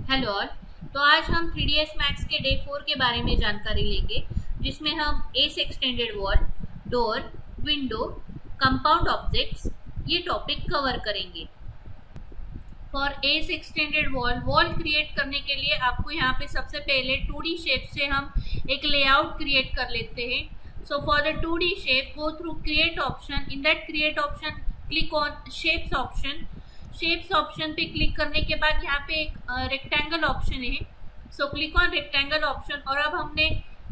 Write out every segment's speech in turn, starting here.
Hello all. तो आज हम 3ds मैथ्स के डे 4 के बारे में जानकारी लेंगे, जिसमें हम S extended wall, door, window, compound objects ये टॉपिक कवर करेंगे। For S extended wall, wall create करने के लिए आपको यहाँ पे सबसे पहले 2D शेप से हम एक लेआउट क्रिएट कर लेते हैं। So for the 2D shape, go through create option. In that create option, click on shapes option. Shapes option पे क्लिक करने के बाद यहाँ पे एक रेक्टेंगल ऑप्शन है। So click on rectangle option. और अब हमने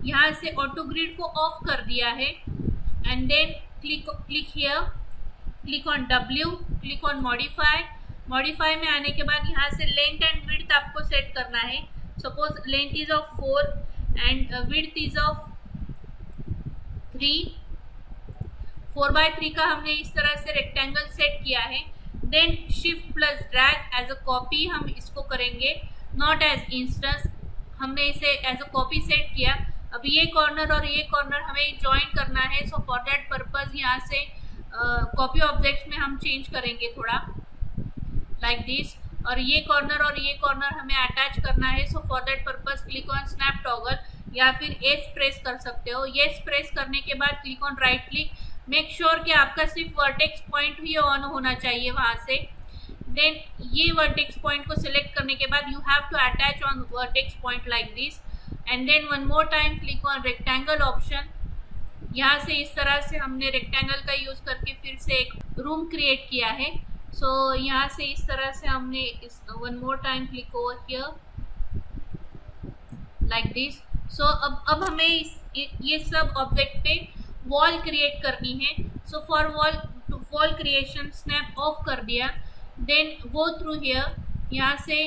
यहाँ से ऑटो ग्रिड को ऑफ कर दिया है। And then click here, click on W, click on modify. Modify में आने के बाद यहाँ से लेंथ एंड विड्थ आपको सेट करना है। Suppose length is of 4 and width is of 3। 4/3 का हमने इस तरह से रेक्टेंगल सेट किया है। Then shift plus drag, as a copy हम इसको करेंगे, नॉट एज इंस्टेंस। हमने इसे एज अ कॉपी सेट किया। अब ये कॉर्नर और ये कॉर्नर हमें ज्वाइन करना है। सो फॉर दैट पर्पज यहाँ से कॉपी ऑब्जेक्ट्स में हम चेंज करेंगे थोड़ा लाइक दिस। और ये कॉर्नर हमें अटैच करना है। सो for that purpose click on snap toggle, या फिर एस प्रेस कर सकते हो। येस प्रेस करने के बाद click on right click. Make sure कि आपका सिर्फ वर्टेक्स पॉइंट ही ऑन होना चाहिए वहां से। देन ये वर्टेक्स पॉइंट को सिलेक्ट करने के बाद you have to attach on vertex point like this. And then one more time click on rectangle option. यहाँ से इस तरह से हमने रेक्टेंगल का यूज करके फिर से एक रूम क्रिएट किया है। सो यहाँ से इस तरह से हमने इस one more time click over here like this. So अब हमें ये सब ऑब्जेक्ट पे वॉल क्रिएट करनी है। So for wall creation snap of कर दिया। देन गो थ्रू हियर, यहाँ से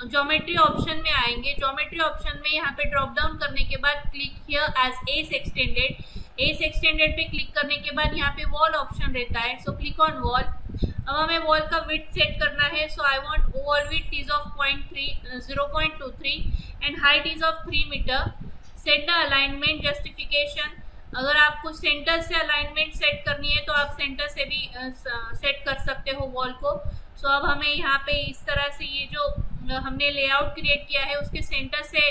ज्योमेट्री ऑप्शन में आएंगे। ज्योमेट्री ऑप्शन में यहाँ पे ड्रॉप डाउन करने के बाद click here as AS extended. AS extended पे क्लिक करने के बाद यहाँ पे वॉल ऑप्शन रहता है। So click on wall. अब हमें वॉल का विड्थ सेट करना है। So I want wall width is of 0.23 and height is of 3 metre. Set the alignment justification. अगर आपको सेंटर से अलाइनमेंट सेट करनी है तो आप सेंटर से भी सेट कर सकते हो वॉल को। सो अब हमें यहाँ पे इस तरह से ये जो हमने लेआउट क्रिएट किया है उसके सेंटर से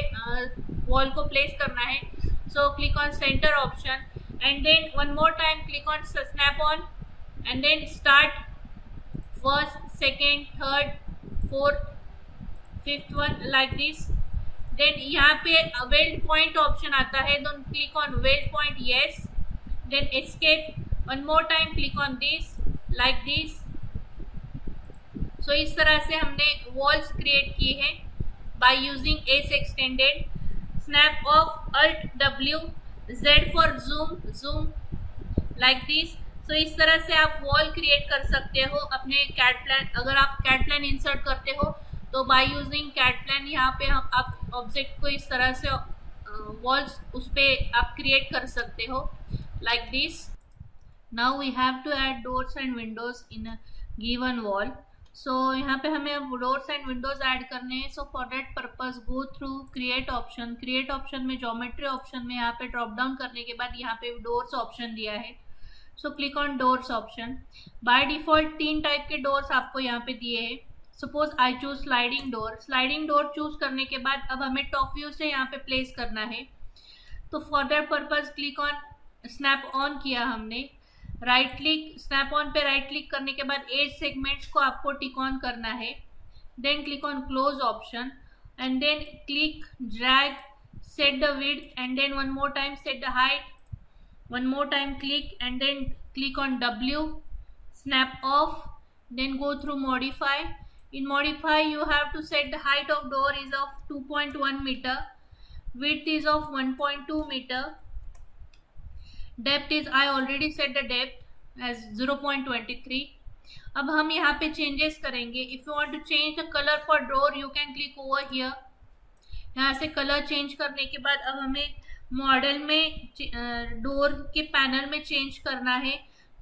वॉल को प्लेस करना है। So click on centre option and then one more time click on snap on and then start first, second, third, fourth, fifth one like this. Then यहाँ पे weld point option आता है। Then click on weld point, yes. Then escape, one more time click on this like this. So इस तरह से हमने walls create की है by using AS extended. Snap off, alt W, Z for zoom like this. So इस तरह से आप वॉल क्रिएट कर सकते हो अपने कैट प्लान। अगर आप कैट प्लान इंसर्ट करते हो तो बाय यूजिंग कैट प्लान यहाँ पे हम आप ऑब्जेक्ट को इस तरह से वॉल्स उस पर आप क्रिएट कर सकते हो like this. Now we have to add doors and windows in a given wall. So यहाँ पे हमें अब डोर्स एंड विंडोज ऐड करने हैं। सो for that purpose go through create option. Create option में ज्योमेट्री ऑप्शन में यहाँ पे ड्रॉप डाउन करने के बाद यहाँ पे डोर्स ऑप्शन दिया है। So click on doors option. By default 3 type के डोर्स आपको यहाँ पे दिए हैं। Suppose I choose sliding door. Sliding door choose करने के बाद अब हमें टॉप व्यू से यहाँ पे प्लेस करना है। तो for that purpose click on snap on किया हमने। राइट क्लिक, स्नैप ऑन पे राइट क्लिक करने के बाद एज सेगमेंट्स को आपको टिक ऑन करना है। Then click on close option and then click drag, set the width and then one more time set the height. One more time click and then click on W, snap off, then go through modify. In modify you have to set the height of door is of 2.1 meter, width is of 1.2 meter, depth is I already set the depth as 0.23. अब हम यहाँ पे changes करेंगे। If you want to change the color for door you can click over here। यहाँ से colour change करने के बाद अब हमें मॉडल में डोर के पैनल में चेंज करना है।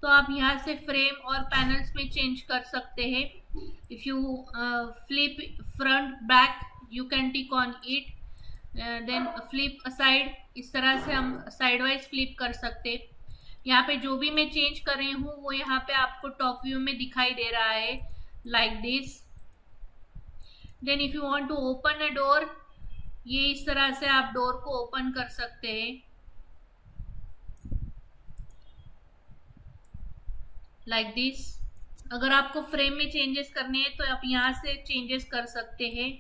तो आप यहाँ से फ्रेम और पैनल्स में चेंज कर सकते हैं। If you flip front back you can tick on it, then flip aside. इस तरह से हम साइड वाइज फ्लिप कर सकते। यहाँ पे जो भी मैं चेंज कर रही हूँ वो यहाँ पे आपको टॉप व्यू में दिखाई दे रहा है like this. Then if you want to open a door, ये इस तरह से आप डोर को ओपन कर सकते हैं लाइक दिस। अगर आपको फ्रेम में चेंजेस करने हैं तो आप यहाँ से चेंजेस कर सकते हैं।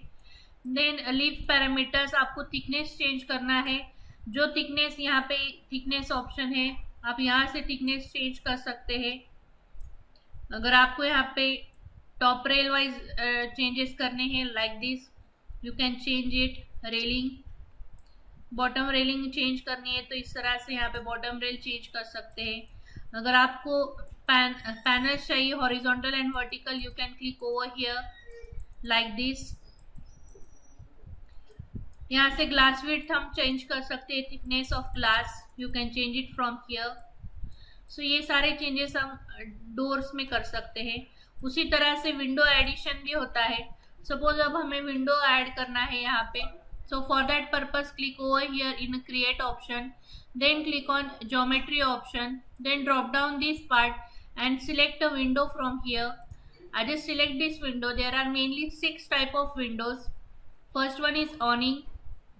देन लीफ पैरामीटर्स, आपको थिकनेस चेंज करना है। जो थिकनेस यहाँ पे थिकनेस ऑप्शन है, आप यहाँ से थिकनेस चेंज कर सकते हैं। अगर आपको यहाँ पे टॉप रेल वाइज चेंजेस करने हैं like this, you can change it. Railing, bottom railing change करनी है तो इस तरह से यहाँ पे बॉटम रेल चेंज कर सकते हैं। अगर आपको पैनल्स चाहिए horizontal and vertical, you can click over here like this. यहाँ से ग्लास विड्थ हम चेंज कर सकते हैं, thickness of glass you can change it from here. So ये सारे चेंजेस हम डोर्स में कर सकते हैं। उसी तरह से विंडो एडिशन भी होता है। सपोज अब हमें विंडो ऐड करना है यहाँ पे, so for that purpose click over here in create option, then click on geometry option, then drop down this part and select a window from here. I just select this window. There are mainly 6 type of windows. First one is awning,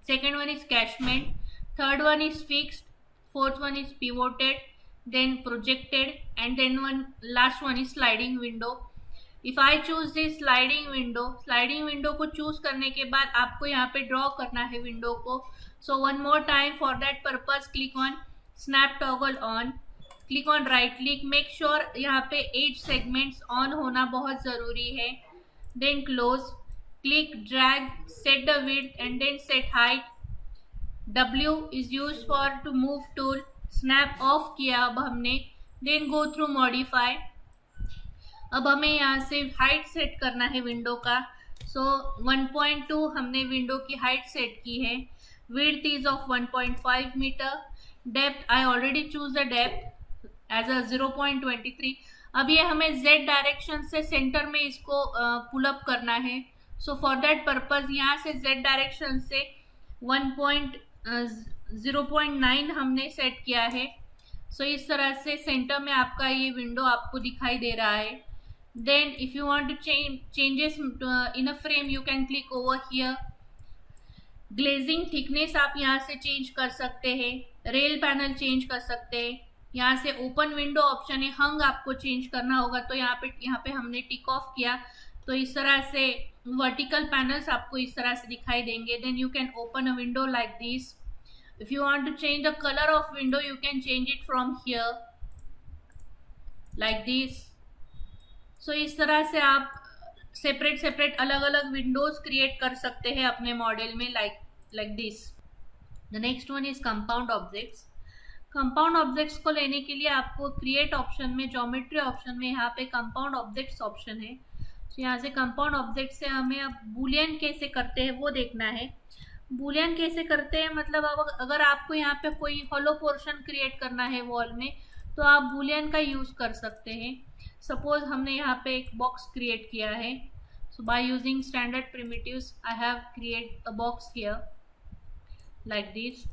second one is cashment, third one is fixed, fourth one is pivoted, then projected, and then last one is sliding window. If I choose this sliding window को choose करने के बाद आपको यहाँ पे draw करना है window को. So one more time for that purpose click on snap toggle on. Click on right click, make sure यहाँ पे एज सेगमेंट्स ऑन होना बहुत ज़रूरी है. Then close, click drag, set the width and then set height. W is use for to move tool. Snap off किया अब हमने. Then go through modify. अब हमें यहाँ से हाइट सेट करना है विंडो का. सो 1.2 हमने विंडो की हाइट सेट की है. Width is of 1.5 meter. Depth I already choose the depth as a 0.23. अब ये हमें Z डायरेक्शन से सेंटर में इसको पुल अप करना है. सो फॉर दैट पर्पज यहाँ से Z डायरेक्शन से 0.9 हमने सेट किया है. सो इस तरह से सेंटर में आपका ये विंडो आपको दिखाई दे रहा है. Then if you want to changes in a frame you can click over here. Glazing thickness आप यहाँ से चेंज कर सकते हैं. रेल पैनल चेंज कर सकते हैं. यहाँ से ओपन विंडो ऑप्शन है, हंग आपको चेंज करना होगा तो यहाँ पे हमने टिक ऑफ किया तो इस तरह से वर्टिकल पैनल्स आपको इस तरह से दिखाई देंगे. Then you can open a window like this. If you want to change the colour of window you can change it from here like this. So इस तरह से आप सेपरेट अलग अलग विंडोज क्रिएट कर सकते हैं अपने मॉडल में like this. The next one is compound objects. Compound objects को लेने के लिए आपको क्रिएट ऑप्शन में, ज्योमेट्री ऑप्शन में यहाँ पे कंपाउंड ऑब्जेक्ट्स ऑप्शन है. तो यहाँ से कंपाउंड ऑब्जेक्ट से हमें अब बूलियन कैसे करते हैं वो देखना है. बूलियन कैसे करते हैं मतलब अब अगर आपको यहाँ पे कोई हॉलो पोर्शन क्रिएट करना है वॉल में तो आप बूलियन का यूज़ कर सकते हैं. सपोज हमने यहाँ पे एक बॉक्स क्रिएट किया है. So by using standard primitives I have create a box here like this.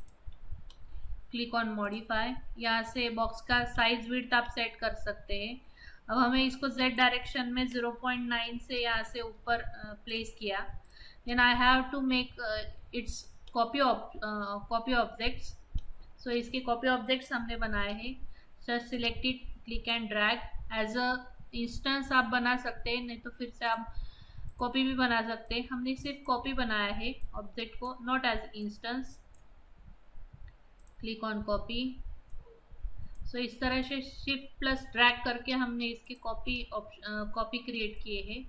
Click on modify. यहाँ से बॉक्स का साइज विड्थ आप सेट कर सकते हैं. अब हमें इसको Z डायरेक्शन में 0.9 से यहाँ से ऊपर प्लेस किया. Then I have to make its copy objects. So इसके कॉपी ऑब्जेक्ट्स हमने बनाए हैं. Just select it, click and drag. As a instance आप बना सकते हैं, नहीं तो फिर से आप कॉपी भी बना सकते हैं. हमने सिर्फ कॉपी बनाया है ऑब्जेक्ट को, not as instance. Click on copy. So इस तरह से शिफ्ट प्लस ड्रैग करके हमने इसके कॉपी क्रिएट किए हैं.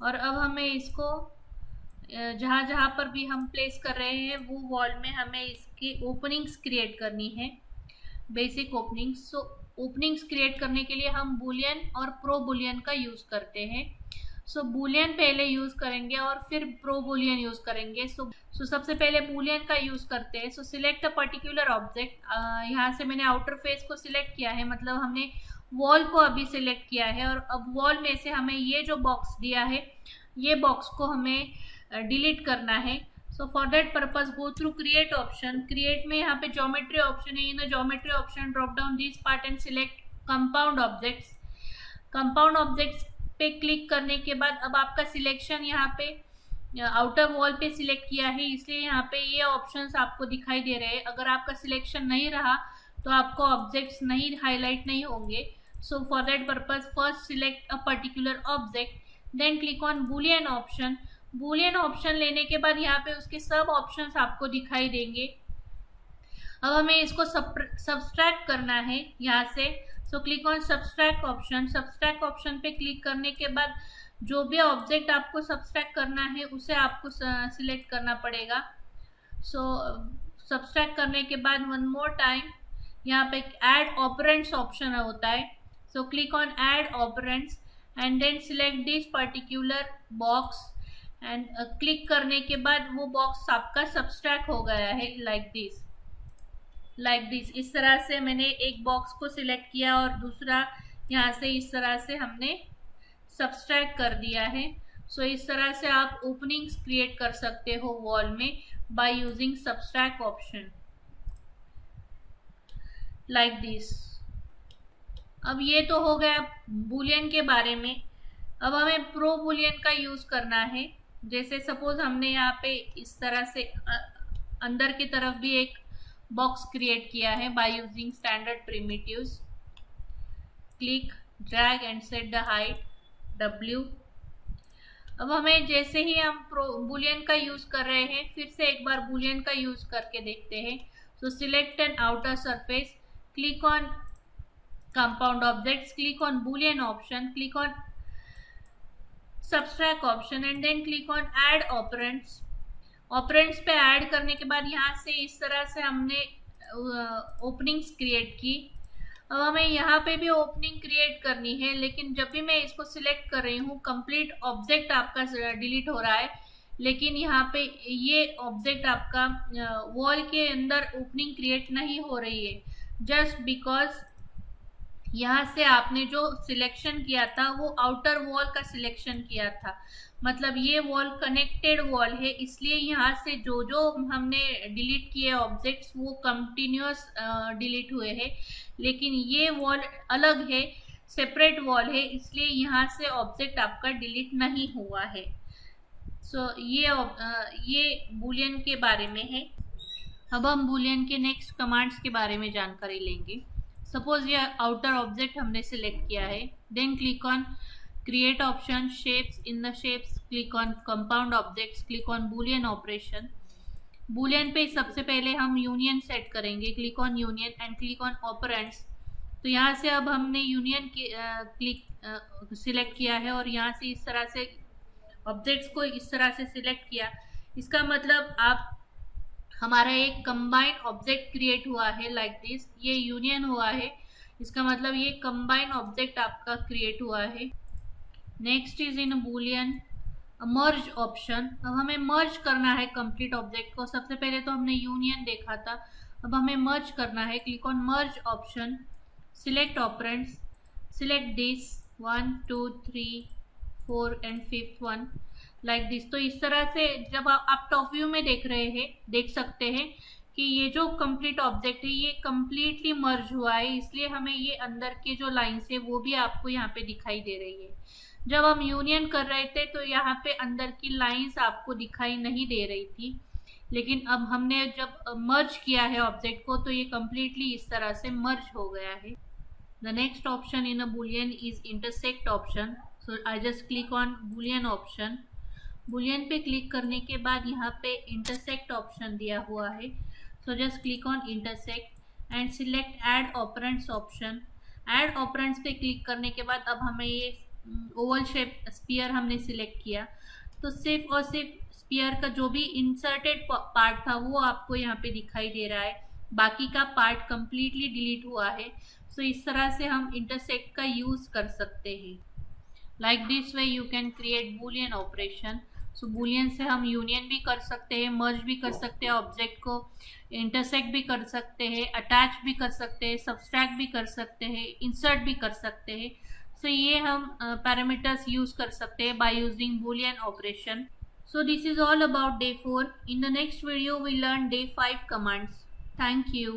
और अब हमें इसको जहाँ पर भी हम प्लेस कर रहे हैं वो वॉल में हमें इसकी ओपनिंग्स क्रिएट करनी है, बेसिक ओपनिंग्स. सो ओपनिंग्स क्रिएट करने के लिए हम बूलियन और प्रो बूलियन का यूज़ करते हैं. सो बूलियन पहले यूज़ करेंगे और फिर प्रो बूलियन यूज़ करेंगे. सो सबसे पहले बूलियन का यूज़ करते हैं. So select a particular object. यहाँ से मैंने आउटर फेस को सिलेक्ट किया है, मतलब हमने वॉल को अभी सिलेक्ट किया है. और अब वॉल में से हमें ये जो बॉक्स दिया है ये बॉक्स को हमें डिलीट करना है. सो for that purpose go through create option. Create में यहाँ पे ज्योमेट्री ऑप्शन है. In geometry option drop down this part and select compound objects. Compound objects पे क्लिक करने के बाद अब आपका सिलेक्शन यहाँ पे आउटर वॉल पे सिलेक्ट किया है, इसलिए यहाँ पे ये ऑप्शंस आपको दिखाई दे रहे हैं। अगर आपका सिलेक्शन नहीं रहा तो आपको ऑब्जेक्ट्स नहीं हाईलाइट नहीं होंगे। So for that purpose first select a particular object, then click on boolean option. Boolean option लेने के बाद यहाँ पे उसके सब ऑप्शंस आपको दिखाई देंगे। अब हमें इसको सब्सट्रैक्ट करना है यहाँ से। सो click on subtract option. Subtract option पे क्लिक करने के बाद जो भी ऑब्जेक्ट आपको सब्सट्रैक्ट करना है उसे आपको सिलेक्ट करना पड़ेगा। सो सब्सट्रैक्ट करने के बाद वन मोर टाइम यहाँ पे ऐड ऑपरेंट्स ऑप्शन होता है। So click on add operands and then select this particular box and click करने के बाद वो बॉक्स आपका सब्सट्रैक्ट हो गया है लाइक दिस। इस तरह से मैंने एक बॉक्स को सिलेक्ट किया और दूसरा यहाँ से इस तरह से हमने सब्सट्रैक्ट कर दिया है। सो इस तरह से आप ओपनिंग्स क्रिएट कर सकते हो वॉल में by using subtract option like this. अब ये तो हो गया बूलियन के बारे में। अब हमें प्रो बूलियन का यूज करना है। जैसे सपोज हमने यहाँ पे इस तरह से अंदर की तरफ भी एक बॉक्स क्रिएट किया है by using standard primitives. Click, drag and set the height W। अब हमें जैसे ही हम बूलियन का यूज कर रहे हैं, फिर से एक बार बूलियन का यूज करके देखते हैं। So select an outer surface, click on compound objects, click on boolean option, click on subtract option and then click on add operands. Operands पे ऐड करने के बाद यहाँ से इस तरह से हमने ओपनिंग्स क्रिएट की। अब हमें यहाँ पे भी ओपनिंग क्रिएट करनी है, लेकिन जब भी मैं इसको सिलेक्ट कर रही हूँ कंप्लीट ऑब्जेक्ट आपका डिलीट हो रहा है, लेकिन यहाँ पे ये ऑब्जेक्ट आपका वॉल के अंदर ओपनिंग क्रिएट नहीं हो रही है, जस्ट बिकॉज यहाँ से आपने जो सिलेक्शन किया था वो आउटर वॉल का सिलेक्शन किया था। मतलब ये वॉल कनेक्टेड वॉल है, इसलिए यहाँ से जो जो हमने डिलीट किए ऑब्जेक्ट्स वो कंटिन्यूअस डिलीट हुए हैं, लेकिन ये वॉल अलग है, सेपरेट वॉल है, इसलिए यहाँ से ऑब्जेक्ट आपका डिलीट नहीं हुआ है। सो ये बूलियन के बारे में है। अब हम बूलियन के नेक्स्ट कमांड्स के बारे में जानकारी लेंगे। सपोज ये आउटर ऑब्जेक्ट हमने सिलेक्ट किया है, then click on create option, shapes, in the shapes click on compound objects, click on boolean operation. Boolean पे सबसे पहले हम यूनियन सेट करेंगे, click on union and click on operands. तो यहाँ से अब हमने यूनियन क्लिक सिलेक्ट किया है और यहाँ से इस तरह से ऑब्जेक्ट्स को इस तरह से सिलेक्ट किया। इसका मतलब आप हमारा एक कंबाइंड ऑब्जेक्ट क्रिएट हुआ है लाइक दिस। ये यूनियन हुआ है, इसका मतलब ये कंबाइंड ऑब्जेक्ट आपका क्रिएट हुआ है। Next is in Boolean merge option. अब हमें मर्ज करना है कंप्लीट ऑब्जेक्ट को। सबसे पहले तो हमने यूनियन देखा था, अब हमें मर्ज करना है। Click on merge option, select operands, select this 1 2 3 4 and 5th one like this. तो इस तरह से जब आप टॉप व्यू में देख सकते हैं कि ये जो कंप्लीट ऑब्जेक्ट है ये कंप्लीटली मर्ज हुआ है, इसलिए हमें ये अंदर के जो लाइंस है वो भी आपको यहाँ पे दिखाई दे रही है। जब हम यूनियन कर रहे थे तो यहाँ पे अंदर की लाइंस आपको दिखाई नहीं दे रही थी, लेकिन अब हमने जब मर्ज किया है ऑब्जेक्ट को तो ये कंप्लीटली इस तरह से मर्ज हो गया है। The next option in a Boolean is intersect option. So I just click on boolean option. Boolean पे क्लिक करने के बाद यहाँ पे इंटरसेक्ट ऑप्शन दिया हुआ है। So just click on intersect and select add operands option. Add operands पे क्लिक करने के बाद अब हमें ये ओवल शेप स्फीयर हमने सिलेक्ट किया, तो सिर्फ और सिर्फ स्फीयर का जो भी इंसर्टेड पार्ट था वो आपको यहाँ पे दिखाई दे रहा है, बाकी का पार्ट कंप्लीटली डिलीट हुआ है। सो इस तरह से हम इंटरसेक्ट का यूज कर सकते हैं। Like this way you can create Boolean operation. So Boolean से हम यूनियन भी कर सकते हैं, मर्ज भी कर सकते हैं ऑब्जेक्ट को, इंटरसेक्ट भी कर सकते हैं, अटैच भी कर सकते हैं, सब्सट्रैक्ट भी कर सकते हैं, इंसर्ट भी कर सकते हैं। सो ये हम पैरामीटर्स यूज कर सकते हैं by using Boolean operation. So this is all about day 4. In the next video we learn day 5 commands. Thank you.